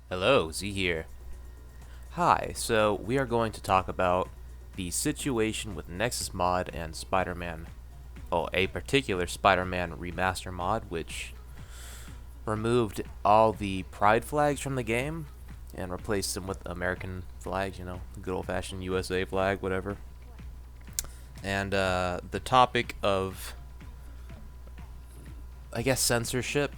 Hello, Z here. Hi, so we are going to talk about the situation with Nexus Mod and Spider-Man, a particular Spider-Man Remaster mod, which removed all the pride flags from the game and replaced them with American flags, the good old-fashioned USA flag, whatever. And the topic of, I guess, censorship.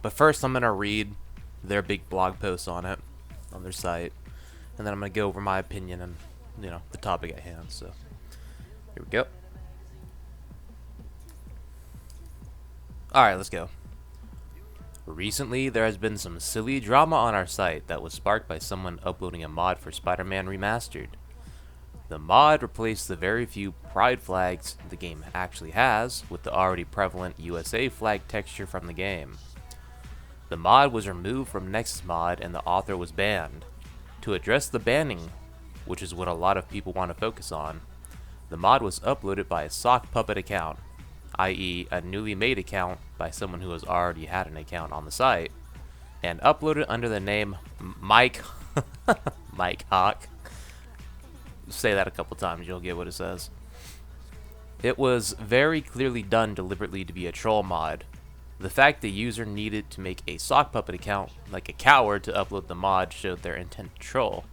But first, I'm going to read their big blog post on it, on their site, and then I'm going to go over my opinion and, the topic at hand. So, here we go. Alright, let's go. Recently, there has been some silly drama on our site that was sparked by someone uploading a mod for Spider-Man Remastered. The mod replaced the very few pride flags the game actually has with the already prevalent USA flag texture from the game. The mod was removed from Nexus Mod and the author was banned. To address the banning, which is what a lot of people want to focus on, the mod was uploaded by a sock puppet account, i.e. a newly made account by someone who has already had an account on the site, and uploaded under the name Mike Mike Hawk. Say that a couple times, you'll get what it says. It was very clearly done deliberately to be a troll mod. The fact the user needed to make a sock puppet account like a coward to upload the mod showed their intent to troll,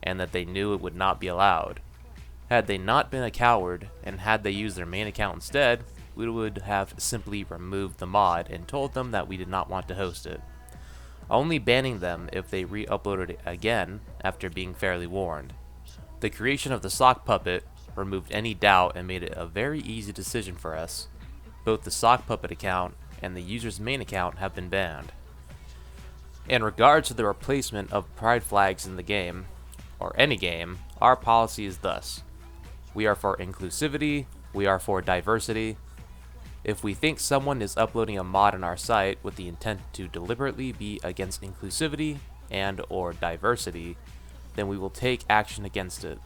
and that they knew it would not be allowed. Had they not been a coward, and had they used their main account instead, we would have simply removed the mod and told them that we did not want to host it, only banning them if they re-uploaded it again after being fairly warned. The creation of the sock puppet removed any doubt and made it a very easy decision for us. Both the sock puppet account and the user's main account have been banned. In regards to the replacement of pride flags in the game, or any game, our policy is thus. We are for inclusivity, we are for diversity. If we think someone is uploading a mod on our site with the intent to deliberately be against inclusivity and or diversity, then we will take action against it.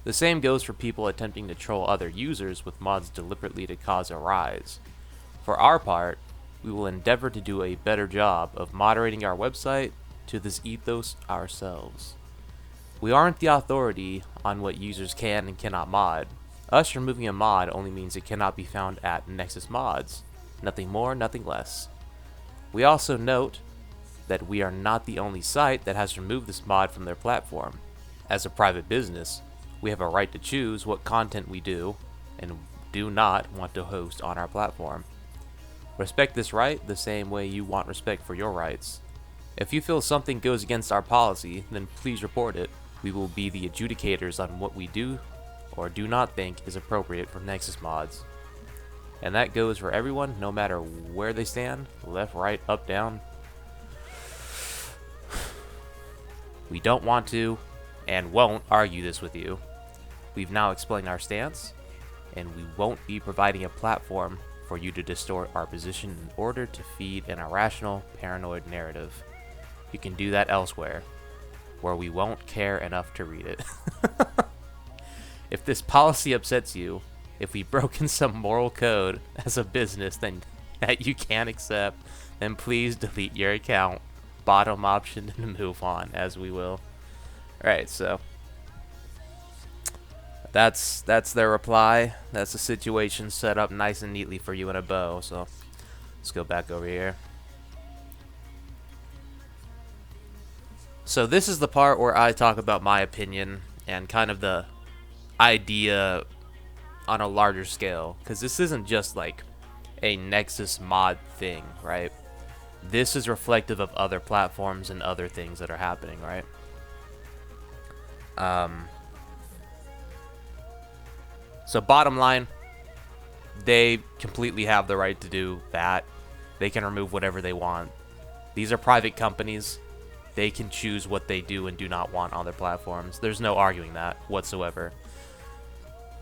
The same goes for people attempting to troll other users with mods deliberately to cause a rise. For our part, we will endeavor to do a better job of moderating our website to this ethos ourselves. We aren't the authority on what users can and cannot mod. Us removing a mod only means it cannot be found at Nexus Mods. Nothing more, nothing less. We also note that we are not the only site that has removed this mod from their platform. As a private business, we have a right to choose what content we do and do not want to host on our platform. Respect this right the same way you want respect for your rights. If you feel something goes against our policy, then please report it. We will be the adjudicators on what we do or do not think is appropriate for Nexus Mods. And that goes for everyone, no matter where they stand, left, right, up, down. We don't want to and won't argue this with you. We've now explained our stance, and we won't be providing a platform for you to distort our position in order to feed an irrational, paranoid narrative. You can do that elsewhere, where we won't care enough to read it. If this policy upsets you, if we've broken some moral code as a business that you can't accept, then please delete your account. Bottom option and move on, as we will. Alright, so that's their reply. That's the situation set up nice and neatly for you in a bow. So let's go back over here. So this is the part where I talk about my opinion and kind of the idea on a larger scale, because this isn't just like a Nexus Mod thing, right? This is reflective of other platforms and other things that are happening, right? So bottom line, they completely have the right to do that. They can remove whatever they want. These are private companies. They can choose what they do and do not want on their platforms. There's no arguing that whatsoever.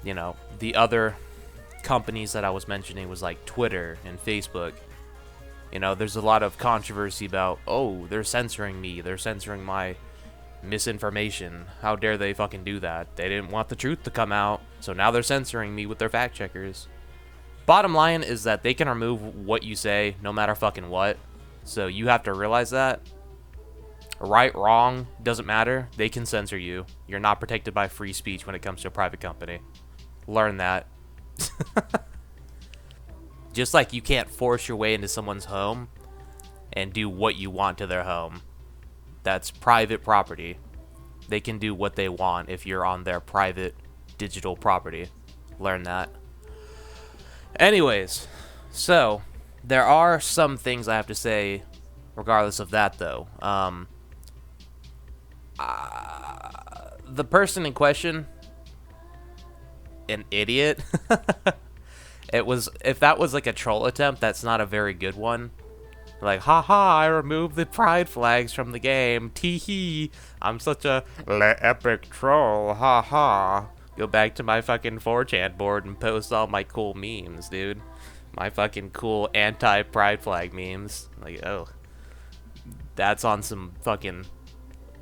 The other companies that I was mentioning was like Twitter and Facebook. There's a lot of controversy about, oh, they're censoring me. They're censoring my misinformation. How dare they fucking do that? They didn't want the truth to come out, so now they're censoring me with their fact checkers. Bottom line is that they can remove what you say no matter fucking what. So you have to realize that, Right, wrong, doesn't matter. They can censor you. You're not protected by free speech when it comes to a private company. Learn that. Just like you can't force your way into someone's home and do what you want to their home. That's private property. They can do what they want if you're on their private digital property. Learn that. Anyways, so there are some things I have to say regardless of that, though. The person in question, an idiot. If that was like a troll attempt, that's not a very good one. Like, haha, I removed the pride flags from the game. Tee-hee, I'm such a epic troll. Haha. Go back to my fucking 4chan board and post all my cool memes, dude. My fucking cool anti-pride flag memes. Like, oh. That's on some fucking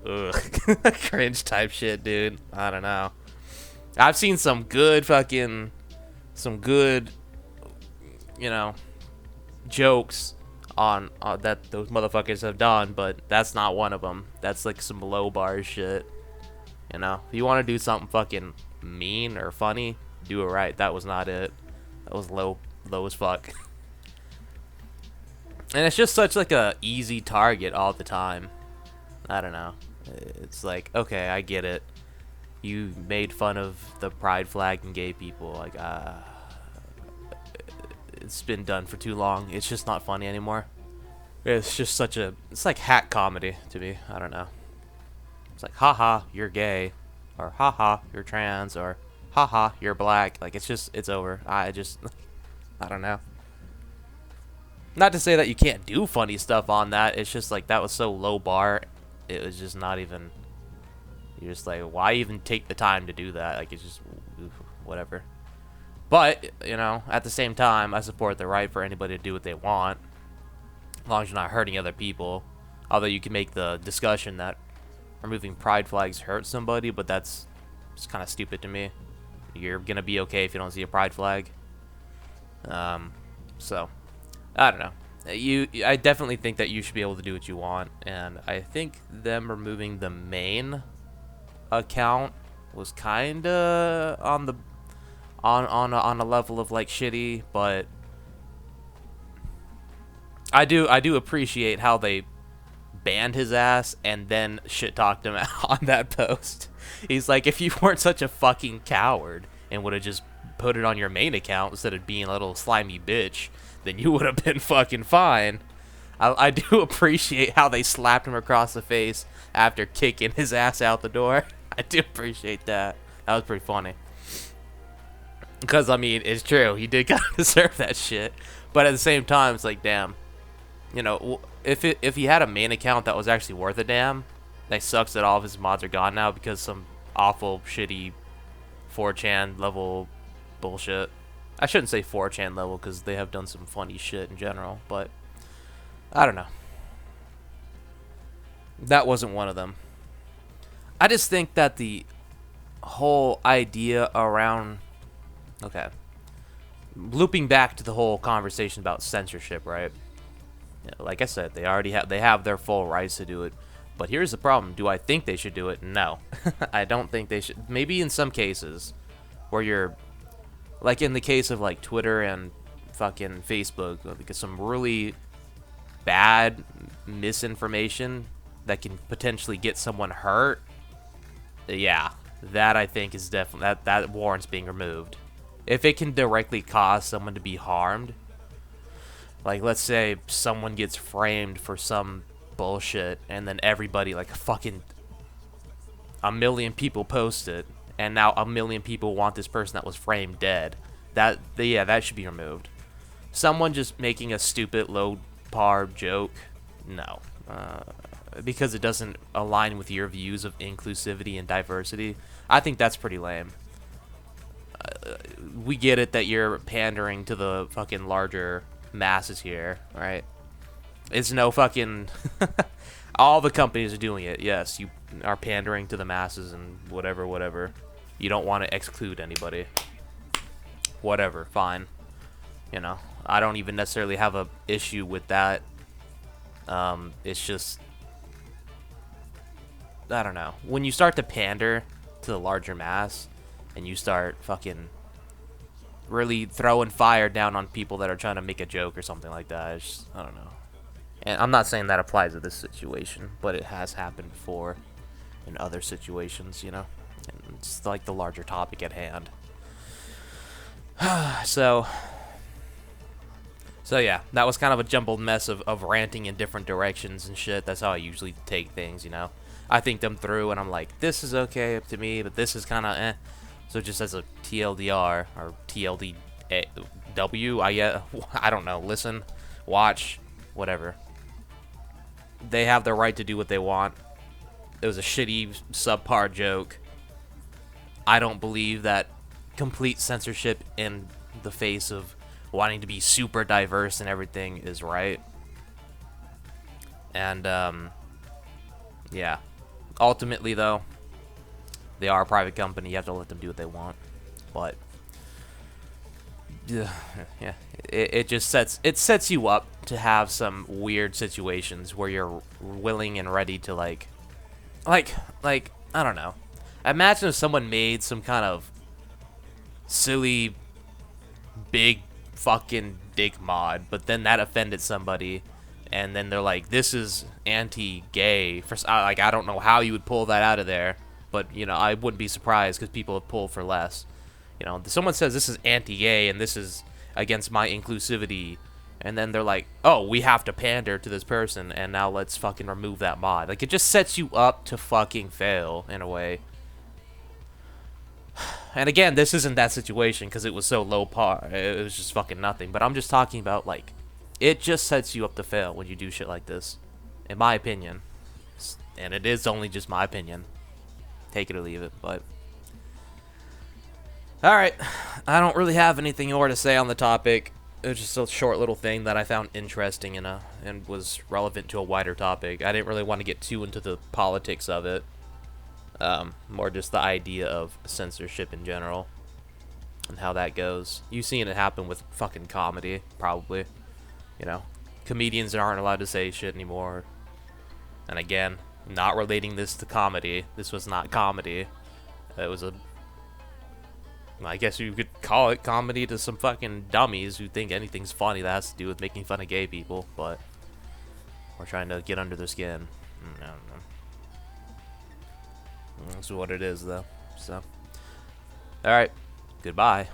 cringe type shit, dude. I don't know. I've seen some good, you know, jokes on that those motherfuckers have done, but that's not one of them. That's like some low bar shit. You know, if you want to do something fucking mean or funny, do it right. That was not it. That was low as fuck. And it's just such like a easy target all the time. I don't know. It's like, okay, I get it. You made fun of the pride flag and gay people. Like, it's been done for too long. It's just not funny anymore. It's just it's like hack comedy to me. I don't know. It's like, haha, you're gay. Or haha, you're trans. Or haha, you're black. Like, it's over. I don't know. Not to say that you can't do funny stuff on that. It's just like, that was so low bar. It was just not even... You're just like, why even take the time to do that? Like, it's just... whatever. But, you know, at the same time, I support the right for anybody to do what they want. As long as you're not hurting other people. Although you can make the discussion that removing pride flags hurt somebody, but that's just kind of stupid to me. You're going to be okay if you don't see a pride flag. So... I don't know. I definitely think that you should be able to do what you want, and I think them removing the main account was kind of on a level of like shitty, but I do appreciate how they banned his ass and then shit talked him on that post. He's like, if you weren't such a fucking coward and would have just put it on your main account instead of being a little slimy bitch, then you would have been fucking fine. I do appreciate how they slapped him across the face after kicking his ass out the door. I do appreciate that. That was pretty funny. Because, I mean, it's true. He did kind of deserve that shit. But at the same time, it's like, damn. You know, if he had a main account that was actually worth a damn, that sucks that all of his mods are gone now because some awful, shitty 4chan level bullshit. I shouldn't say 4chan level because they have done some funny shit in general, but I don't know. That wasn't one of them. I just think that the whole idea around... Okay. Looping back to the whole conversation about censorship, right? Like I said, they have their full rights to do it. But here's the problem. Do I think they should do it? No. I don't think they should. Maybe in some cases where you're... Like in the case of like Twitter and fucking Facebook, because some really bad misinformation that can potentially get someone hurt. Yeah, that I think is definitely that warrants being removed. If it can directly cause someone to be harmed, like let's say someone gets framed for some bullshit and then everybody, like fucking a million people post it. And now a million people want this person that was framed dead. That should be removed. Someone just making a stupid low par joke, no, because it doesn't align with your views of inclusivity and diversity. I think that's pretty lame. We get it that you're pandering to the fucking larger masses here, right? It's no fucking... All the companies are doing it. Yes, you are pandering to the masses and whatever. You don't want to exclude anybody. Whatever, fine. You know, I don't even necessarily have a issue with that. It's just... I don't know. When you start to pander to the larger mass, and you start fucking really throwing fire down on people that are trying to make a joke or something like that, it's just, I don't know. And I'm not saying that applies to this situation, but it has happened before in other situations, you know? And it's like the larger topic at hand. So yeah, that was kind of a jumbled mess of ranting in different directions and shit. That's how I usually take things, you know? I think them through, and I'm like, this is okay up to me, but this is kind of eh. So just as a TLDR, or TLDW, I don't know, listen, watch, whatever. They have the right to do what they want. It was a shitty, subpar joke. I don't believe that complete censorship in the face of wanting to be super diverse and everything is right. And, yeah. Ultimately, though, they are a private company. You have to let them do what they want. But, yeah, it just sets you up to have some weird situations where you're willing and ready to, like, I don't know. Imagine if someone made some kind of silly, big fucking dick mod, but then that offended somebody, and then they're like, this is anti-gay. Like, I don't know how you would pull that out of there, but, you know, I wouldn't be surprised because people have pulled for less. You know, someone says this is anti-gay and this is against my inclusivity, and then they're like, oh, we have to pander to this person, and now let's fucking remove that mod. Like, it just sets you up to fucking fail, in a way. And again, this isn't that situation because it was so low par. It was just fucking nothing. But I'm just talking about, like, it just sets you up to fail when you do shit like this. In my opinion. And it is only just my opinion. Take it or leave it, but... Alright. I don't really have anything more to say on the topic. It was just a short little thing that I found interesting and was relevant to a wider topic. I didn't really want to get too into the politics of it. More just the idea of censorship in general and how that goes. You've seen it happen with fucking comedy, probably. You know, comedians aren't allowed to say shit anymore. And again, not relating this to comedy. This was not comedy. It was I guess you could call it comedy to some fucking dummies who think anything's funny that has to do with making fun of gay people, but we're trying to get under their skin. I don't know. That's what it is, though. So, alright. Goodbye.